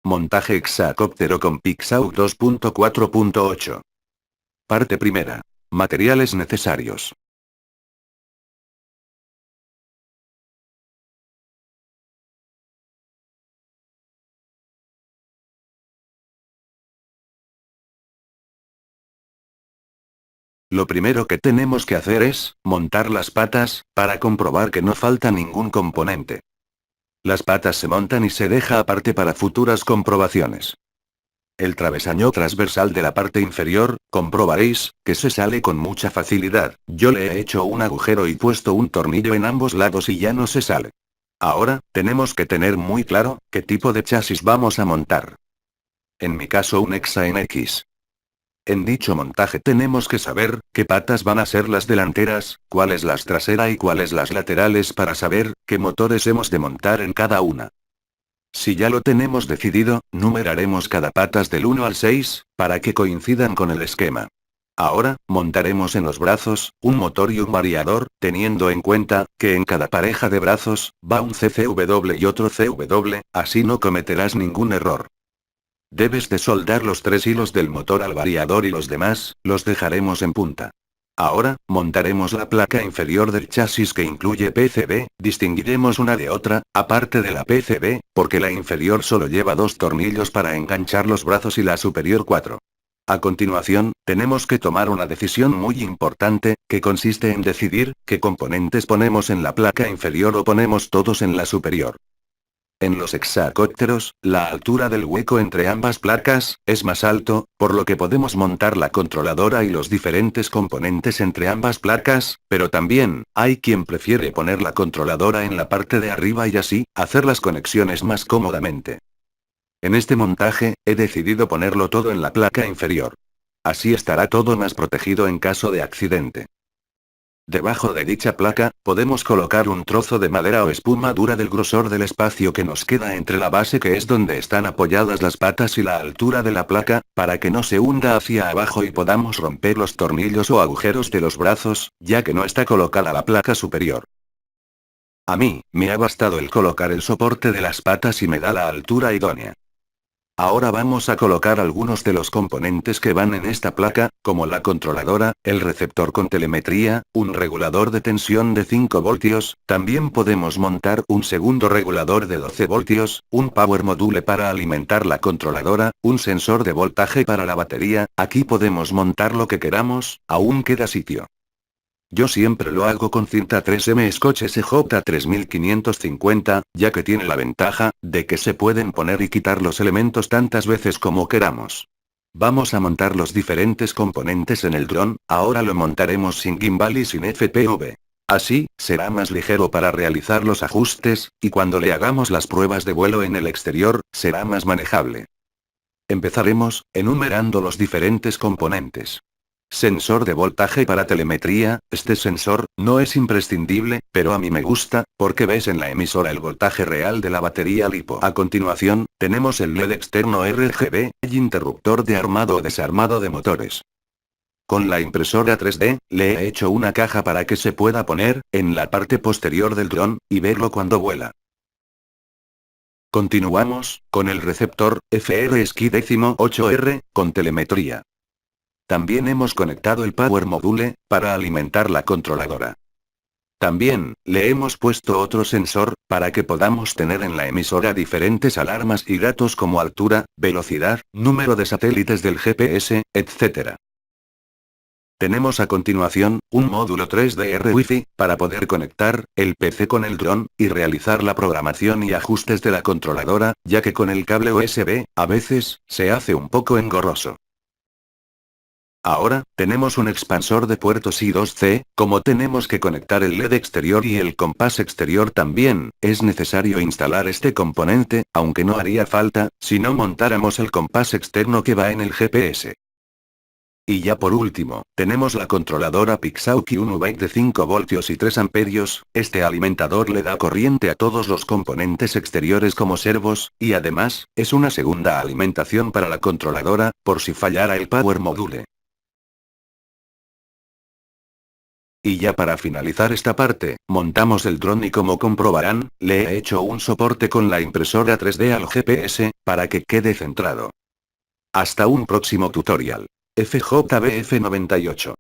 Montaje hexacóptero con Pixauc 2.4.8. Parte primera. Materiales necesarios. Lo primero que tenemos que hacer es montar las patas, para comprobar que no falta ningún componente. Las patas se montan y se deja aparte para futuras comprobaciones. El travesaño transversal de la parte inferior, comprobaréis, que se sale con mucha facilidad. Yo le he hecho un agujero y puesto un tornillo en ambos lados y ya no se sale. Ahora, tenemos que tener muy claro, qué tipo de chasis vamos a montar. En mi caso un Hexa NX. En dicho montaje tenemos que saber, qué patas van a ser las delanteras, cuáles las traseras y cuáles las laterales para saber, qué motores hemos de montar en cada una. Si ya lo tenemos decidido, numeraremos cada patas del 1 al 6, para que coincidan con el esquema. Ahora, montaremos en los brazos, un motor y un variador, teniendo en cuenta, que en cada pareja de brazos, va un CCW y otro CW, así no cometerás ningún error. Debes de soldar los 3 hilos del motor al variador y los demás, los dejaremos en punta. Ahora, montaremos la placa inferior del chasis que incluye PCB, distinguiremos una de otra, aparte de la PCB, porque la inferior solo lleva 2 tornillos para enganchar los brazos y la superior 4. A continuación, tenemos que tomar una decisión muy importante, que consiste en decidir, qué componentes ponemos en la placa inferior o ponemos todos en la superior. En los hexacópteros, la altura del hueco entre ambas placas, es más alto, por lo que podemos montar la controladora y los diferentes componentes entre ambas placas, pero también, hay quien prefiere poner la controladora en la parte de arriba y así, hacer las conexiones más cómodamente. En este montaje, he decidido ponerlo todo en la placa inferior. Así estará todo más protegido en caso de accidente. Debajo de dicha placa, podemos colocar un trozo de madera o espuma dura del grosor del espacio que nos queda entre la base que es donde están apoyadas las patas y la altura de la placa, para que no se hunda hacia abajo y podamos romper los tornillos o agujeros de los brazos, ya que no está colocada la placa superior. A mí, me ha bastado el colocar el soporte de las patas y me da la altura idónea. Ahora vamos a colocar algunos de los componentes que van en esta placa, como la controladora, el receptor con telemetría, un regulador de tensión de 5 voltios, también podemos montar un segundo regulador de 12 voltios, un power module para alimentar la controladora, un sensor de voltaje para la batería, aquí podemos montar lo que queramos, aún queda sitio. Yo siempre lo hago con cinta 3M Scotch SJ3550, ya que tiene la ventaja, de que se pueden poner y quitar los elementos tantas veces como queramos. Vamos a montar los diferentes componentes en el dron, ahora lo montaremos sin gimbal y sin FPV. Así, será más ligero para realizar los ajustes, y cuando le hagamos las pruebas de vuelo en el exterior, será más manejable. Empezaremos, enumerando los diferentes componentes. Sensor de voltaje para telemetría, este sensor, no es imprescindible, pero a mí me gusta, porque ves en la emisora el voltaje real de la batería LiPo. A continuación, tenemos el LED externo RGB, y interruptor de armado o desarmado de motores. Con la impresora 3D, le he hecho una caja para que se pueda poner, en la parte posterior del dron, y verlo cuando vuela. Continuamos, con el receptor, FRSky 8R, con telemetría. También hemos conectado el Power Module, para alimentar la controladora. También, le hemos puesto otro sensor, para que podamos tener en la emisora diferentes alarmas y datos como altura, velocidad, número de satélites del GPS, etc. Tenemos a continuación, un módulo 3DR Wi-Fi, para poder conectar, el PC con el dron, y realizar la programación y ajustes de la controladora, ya que con el cable USB, a veces, se hace un poco engorroso. Ahora, tenemos un expansor de puertos I2C, como tenemos que conectar el LED exterior y el compás exterior también, es necesario instalar este componente, aunque no haría falta, si no montáramos el compás externo que va en el GPS. Y ya por último, tenemos la controladora Pixauc UV de 5 voltios y 3 amperios, este alimentador le da corriente a todos los componentes exteriores como servos, y además, es una segunda alimentación para la controladora, por si fallara el Power Module. Y ya para finalizar esta parte, montamos el dron y como comprobarán, le he hecho un soporte con la impresora 3D al GPS, para que quede centrado. Hasta un próximo tutorial. FJBF98